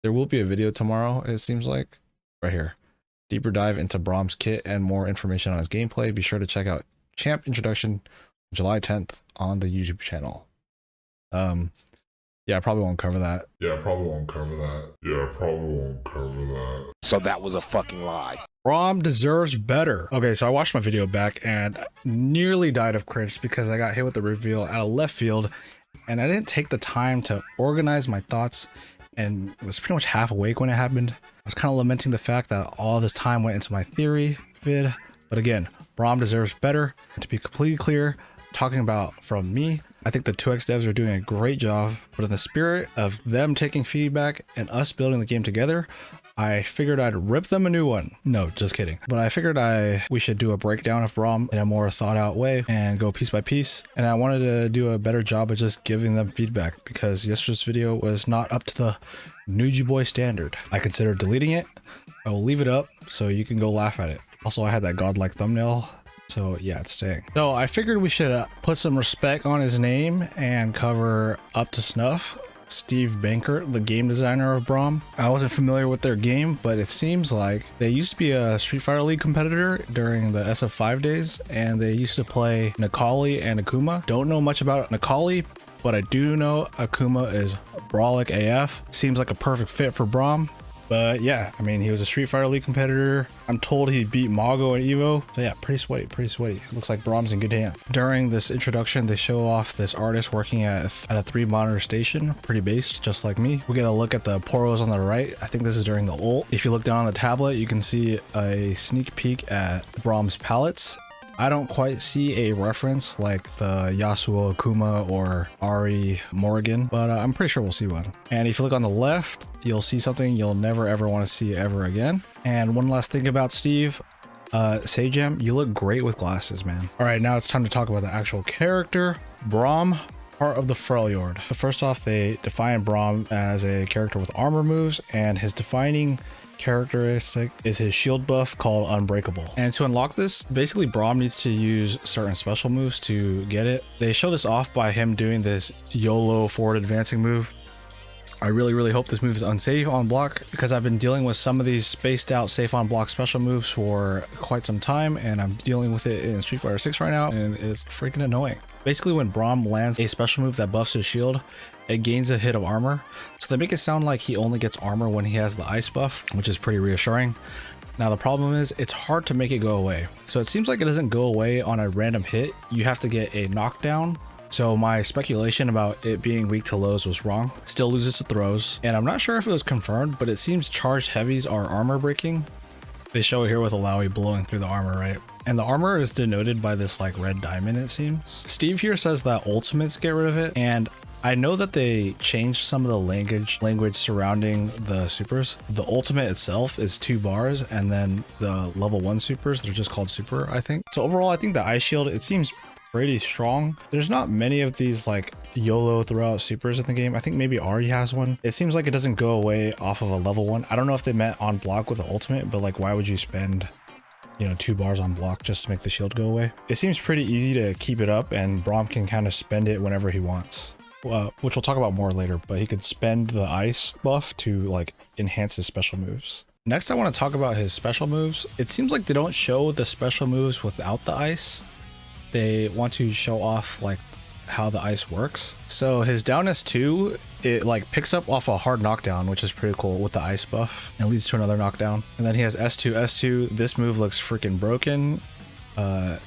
There will be a video tomorrow, it seems like, right here. Deeper dive into Braum's kit and more information on his gameplay. Be sure to check out Champ Introduction July 10th on the YouTube channel. Yeah, I probably won't cover that. So that was a fucking lie. Braum deserves better. Okay, so I watched my video back and nearly died of cringe because I got hit with the reveal out of left field and I didn't take the time to organize my thoughts and was pretty much half awake when it happened. I was kind of lamenting the fact that all this time went into my theory vid, but again, Braum deserves better. And to be completely clear, talking about from me, I think the 2X devs are doing a great job, but in the spirit of them taking feedback and us building the game together, I figured I'd rip them a new one. No, just kidding. But I figured we should do a breakdown of Braum in a more thought out way and go piece by piece. And I wanted to do a better job of just giving them feedback because yesterday's video was not up to the nugieboy standard. I considered deleting it. I will leave it up so you can go laugh at it. Also, I had that godlike thumbnail. So yeah, it's staying. So I figured we should put some respect on his name and cover Uptosnuff, Steve Bankert, the game designer of Braum. I wasn't familiar with their game, but it seems like they used to be a Street Fighter League competitor during the SF5 days, and they used to play Nikali and Akuma. Don't know much about Nikali, but I do know Akuma is brawlic AF. Seems like a perfect fit for Braum. But yeah, I mean, he was a Street Fighter League competitor. I'm told he beat Mago and Evo. So yeah, pretty sweaty. Looks like Braum's in good hands. During this introduction, they show off this artist working at a 3-monitor station, pretty based, just like me. We get a look at the poros on the right. I think this is during the ult. If you look down on the tablet, you can see a sneak peek at Braum's palettes. I don't quite see a reference like the Yasuo, Akuma, or Ahri Morrigan, but I'm pretty sure we'll see one. And if you look on the left, you'll see something you'll never ever want to see ever again. And one last thing about Steve, Sajam, you look great with glasses, man. All right, now it's time to talk about the actual character, Braum, part of the Freljord. But first off, they define Braum as a character with armor moves, and his defining characteristic is his shield buff called Unbreakable. And to unlock this, basically Braum needs to use certain special moves to get it. They show this off by him doing this YOLO forward advancing move. I really hope this move is unsafe on block because I've been dealing with some of these spaced out safe on block special moves for quite some time, and I'm dealing with it in Street Fighter 6 right now, and it's freaking annoying. Basically, when Braum lands a special move that buffs his shield, it gains a hit of armor. So they make it sound like he only gets armor when he has the ice buff, which is pretty reassuring. Now the problem is it's hard to make it go away. So it seems like it doesn't go away on a random hit. You have to get a knockdown. So my speculation about it being weak to lows was wrong. Still loses to throws. And I'm not sure if it was confirmed, but it seems charged heavies are armor breaking. They show it here with Illaoi blowing through the armor, right? And the armor is denoted by this like red diamond, it seems. Steve here says that ultimates get rid of it. And I know that they changed some of the language surrounding the supers. The ultimate itself is 2 bars, and then the level 1 supers, they're just called super, I think. So overall, I think the ice shield, it seems pretty strong. There's not many of these like YOLO throughout supers in the game. I think maybe Ahri has one. It seems like it doesn't go away off of a level 1. I don't know if they meant on block with the ultimate, but like why would you spend, you know, 2 bars on block just to make the shield go away? It seems pretty easy to keep it up, and Braum can kind of spend it whenever he wants. Which we'll talk about more later, but he could spend the ice buff to like enhance his special moves. Next, I want to talk about his special moves. It seems like they don't show the special moves without the ice. They want to show off like how the ice works. So his down S2, it like picks up off a hard knockdown, which is pretty cool with the ice buff. It leads to another knockdown. And then he has S2. This move looks freaking broken.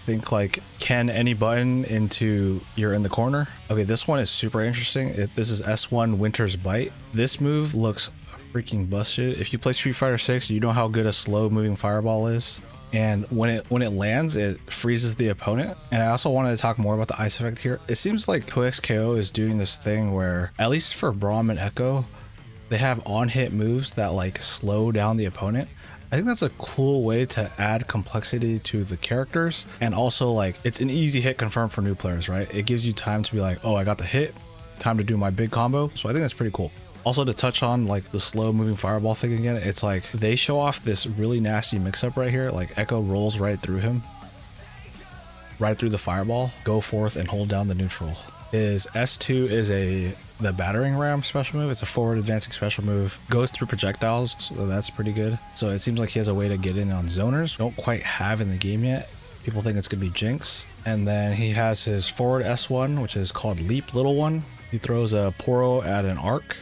Think like can any button into you're in the corner. Okay, this one is super interesting. This is S1 Winter's Bite. This move looks freaking busted. If you play Street Fighter 6, you know how good a slow moving fireball is. And when it lands, it freezes the opponent. And I also wanted to talk more about the ice effect here. It seems like 2XKO is doing this thing where, at least for Braum and Ekko, they have on-hit moves that like slow down the opponent. I think that's a cool way to add complexity to the characters, and also like it's an easy hit confirmed for new players, right? It gives you time to be like, oh, I got the hit, time to do my big combo. So I think that's pretty cool. Also, to touch on like the slow moving fireball thing again, it's like they show off this really nasty mix-up right here. Like Ekko rolls right through him, right through the fireball, go forth and hold down the neutral. His S2 is the battering ram special move. It's a forward advancing special move. Goes through projectiles, so that's pretty good. So it seems like he has a way to get in on zoners. Don't quite have in the game yet. People think it's gonna be Jinx. And then he has his forward S1, which is called Leap Little One. He throws a Poro at an arc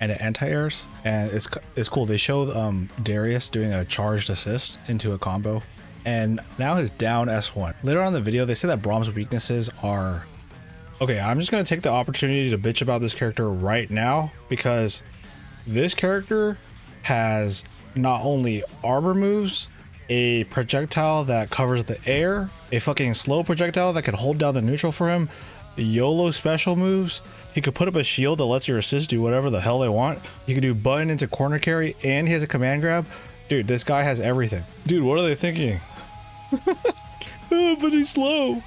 and it anti-airs, and it's cool. They show Darius doing a charged assist into a combo, and now his down S1. Later on in the video, they say that Braum's weaknesses are... Okay, I'm just gonna take the opportunity to bitch about this character right now, because this character has not only armor moves, a projectile that covers the air, a fucking slow projectile that can hold down the neutral for him, YOLO special moves. He could put up a shield that lets your assist do whatever the hell they want. He could do button into corner carry, and he has a command grab. Dude, this guy has everything. Dude, what are they thinking? But he's slow.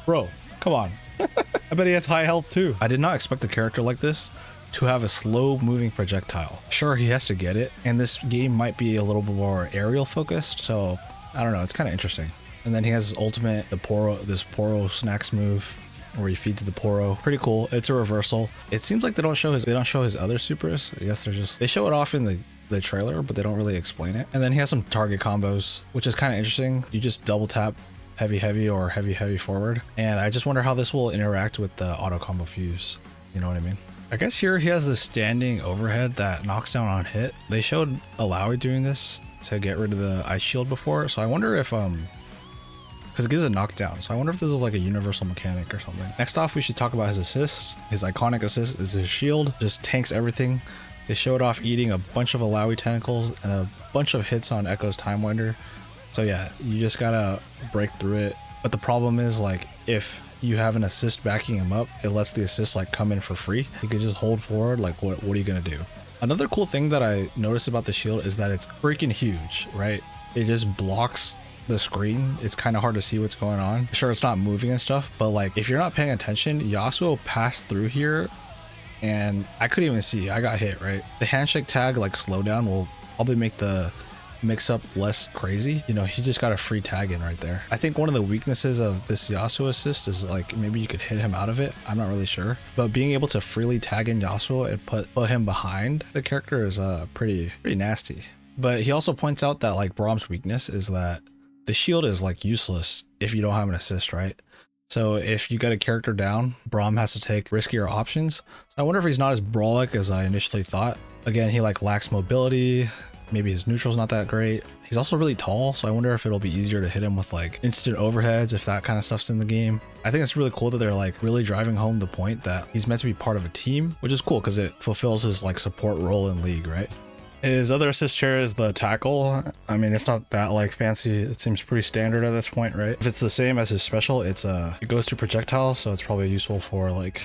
Bro, come on. I bet he has high health too. I did not expect a character like this to have a slow moving projectile. Sure, he has to get it, and this game might be a little bit more aerial focused, so I don't know, it's kind of interesting. And then he has his ultimate, this Poro snacks move, where he feeds the Poro. Pretty cool. It's a reversal. It seems like they don't show his other supers. I guess they show it off in the trailer, but they don't really explain it. And then he has some target combos, which is kind of interesting. You just double tap heavy or heavy forward, and I just wonder how this will interact with the auto combo fuse. You know what I mean? I guess here he has the standing overhead that knocks down on hit. They showed Illaoi doing this to get rid of the ice shield before, so I wonder if because it gives a knockdown, so I wonder if this is like a universal mechanic or something. Next off, we should talk about his assists. His iconic assist is his shield, just tanks everything. They showed off eating a bunch of Illaoi tentacles and a bunch of hits on Ekko's Time Winder. So yeah, you just gotta break through it. But the problem is, like, if you have an assist backing him up, it lets the assist like come in for free. You could just hold forward. Like, what are you gonna do? Another cool thing that I noticed about the shield is that it's freaking huge, right? It just blocks the screen. It's kind of hard to see what's going on. Sure, it's not moving and stuff, but like if you're not paying attention, Yasuo passed through here and I couldn't even see. I got hit, right? The handshake tag like slowdown will probably make the mix up less crazy. You know, he just got a free tag in right there. I think one of the weaknesses of this Yasuo assist is like maybe you could hit him out of it. I'm not really sure, but being able to freely tag in Yasuo and put him behind the character is pretty nasty. But he also points out that like Braum's weakness is that the shield is like useless if you don't have an assist, right? So if you get a character down, Braum has to take riskier options. So I wonder if he's not as brawlic as I initially thought. Again, he like lacks mobility. Maybe his neutral's not that great. He's also really tall, so I wonder if it'll be easier to hit him with like instant overheads if that kind of stuff's in the game. I think it's really cool that they're like really driving home the point that he's meant to be part of a team, which is cool because it fulfills his like support role in League, right? His other assist here is the tackle. I mean, it's not that like fancy. It seems pretty standard at this point, right? If it's the same as his special, it goes through projectiles, so it's probably useful for like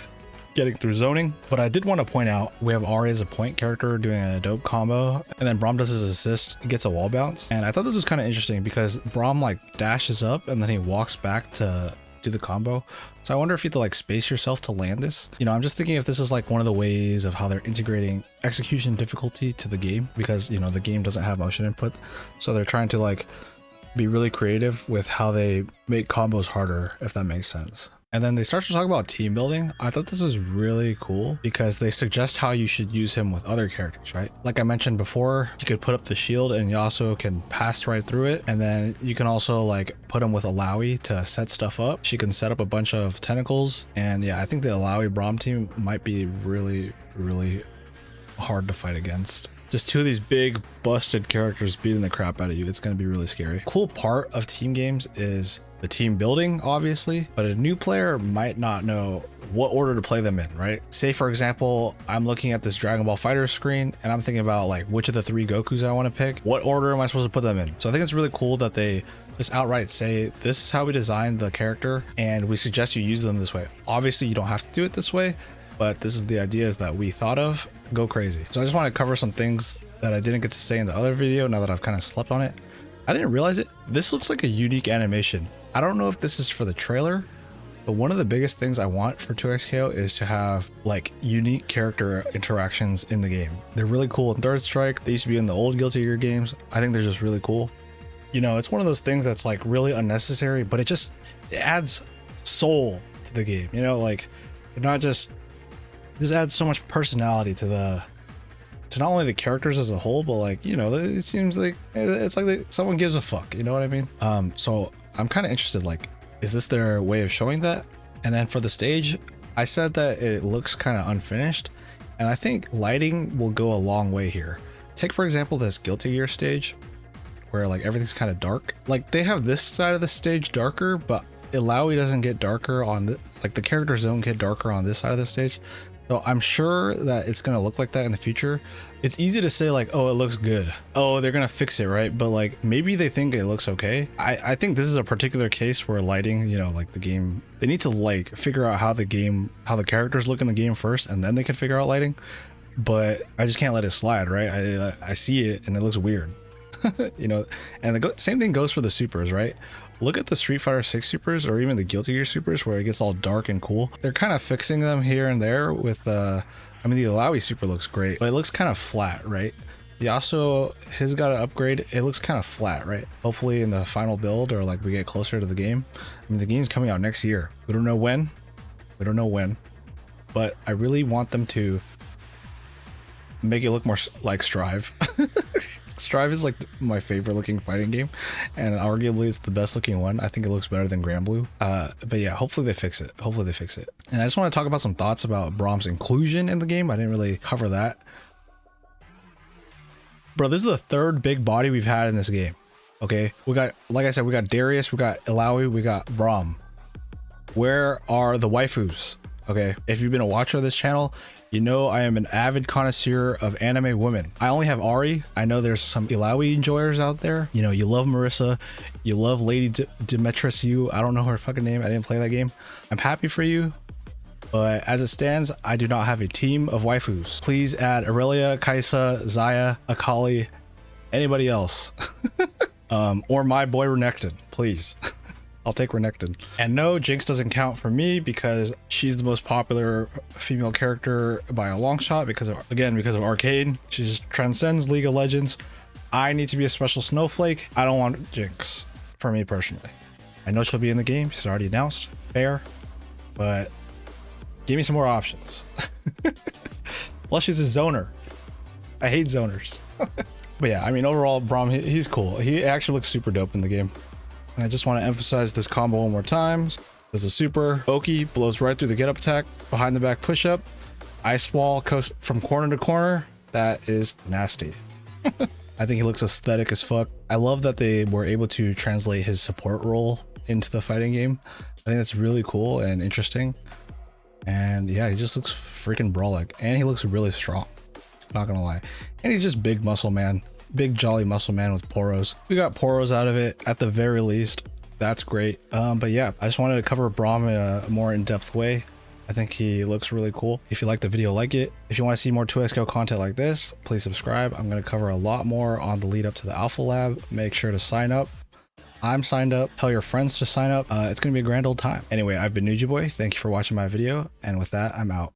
getting through zoning. But I did want to point out, we have Ahri as a point character doing a dope combo, and then Braum does his assist, gets a wall bounce. And I thought this was kind of interesting because Braum like dashes up and then he walks back to do the combo. So I wonder if you have to like space yourself to land this. You know, I'm just thinking if this is like one of the ways of how they're integrating execution difficulty to the game, because you know the game doesn't have motion input, so they're trying to like be really creative with how they make combos harder, if that makes sense. And then they start to talk about team building. I thought this was really cool because they suggest how you should use him with other characters, right? Like I mentioned before, you could put up the shield and Yasuo can pass right through it. And then you can also like put him with Illaoi to set stuff up. She can set up a bunch of tentacles. And yeah, I think the Illaoi Braum team might be really, really hard to fight against. Just two of these big busted characters beating the crap out of you. It's going to be really scary. Cool part of team games is the team building, obviously, but a new player might not know what order to play them in, right? Say, for example, I'm looking at this Dragon Ball Fighter screen and I'm thinking about like which of the 3 Gokus I want to pick. What order am I supposed to put them in? So I think it's really cool that they just outright say, this is how we designed the character and we suggest you use them this way. Obviously, you don't have to do it this way, but this is the ideas that we thought of. Go crazy. So I just want to cover some things that I didn't get to say in the other video now that I've kind of slept on it. I didn't realize it. This looks like a unique animation. I don't know if this is for the trailer, but one of the biggest things I want for 2XKO is to have like unique character interactions in the game. They're really cool in Third Strike. They used to be in the old Guilty Gear games. I think they're just really cool. You know, it's one of those things that's like really unnecessary, but it adds soul to the game. You know, like They're not just, this adds so much personality to not only the characters as a whole, but like, you know, it seems like it's like someone gives a fuck, you know what I mean? So I'm kind of interested, like, is this their way of showing that? And then for the stage, I said that it looks kind of unfinished, and I think lighting will go a long way here. Take for example this Guilty Gear stage where like everything's kind of dark. Like they have this side of the stage darker, but Illaoi doesn't get darker on the, like the characters don't get darker on this side of the stage. So I'm sure that it's gonna look like that in the future. It's easy to say like, oh, it looks good. Oh, they're gonna fix it, right? But like maybe they think it looks okay. I think this is a particular case where lighting, you know, like the game, they need to like figure out how the characters look in the game first, and then they can figure out lighting. But I just can't let it slide, right? I see it and it looks weird. You know, and the same thing goes for the supers, right? Look at the Street Fighter 6 supers, or even the Guilty Gear supers, where it gets all dark and cool. They're kind of fixing them here and there with I mean, the Illaoi super looks great, but it looks kind of flat, right? Yasuo, his got an upgrade. It looks kind of flat, right? Hopefully in the final build, or like we get closer to the game. I mean, the game's coming out next year. We don't know when, but I really want them to make it look more like Strive. Strive is like my favorite looking fighting game, and arguably it's the best looking one. I think it looks better than Granblue. But yeah, hopefully they fix it. And I just want to talk about some thoughts about Braum's inclusion in the game. I didn't really cover that. Bro, this is the third big body we've had in this game. Okay, we got, like I said, we got Darius, we got Illaoi, we got Braum. Where are the waifus? Okay, if you've been a watcher of this channel, you know I am an avid connoisseur of anime women. I only have Ahri. I know there's some Illaoi enjoyers out there. You know, you love Marissa, you love Lady Demetrius. I don't know her fucking name. I didn't play that game. I'm happy for you, but as it stands, I do not have a team of waifus. Please add Aurelia, Kaisa, Zaya, Akali, anybody else, or my boy Renekton, please. I'll take Renekton. And no, Jinx doesn't count for me because she's the most popular female character by a long shot because of Arcade. She just transcends League of Legends. I need to be a special snowflake. I don't want Jinx for me personally. I know she'll be in the game. She's already announced. Fair. But give me some more options. Plus she's a zoner. I hate zoners. But yeah, I mean, overall, Braum, he's cool. He actually looks super dope in the game. And I just want to emphasize this combo one more time. There's a super. Oki blows right through the get up attack, behind the back push up, ice wall goes from corner to corner. That is nasty. I think he looks aesthetic as fuck. I love that they were able to translate his support role into the fighting game. I think that's really cool and interesting. And yeah, he just looks freaking brawlic, and he looks really strong. Not gonna lie. And he's just big muscle man. Big jolly muscle man with poros. We got poros out of it at the very least. That's great. But yeah, I just wanted to cover Braum in a more in-depth way. I think he looks really cool. If you like the video, like it. If you want to see more 2XKO content like this, please subscribe. I'm going to cover a lot more on the lead up to the Alpha Lab. Make sure to sign up. I'm signed up. Tell your friends to sign up. It's going to be a grand old time. Anyway, I've been nugieboy. Thank you for watching my video. And with that, I'm out.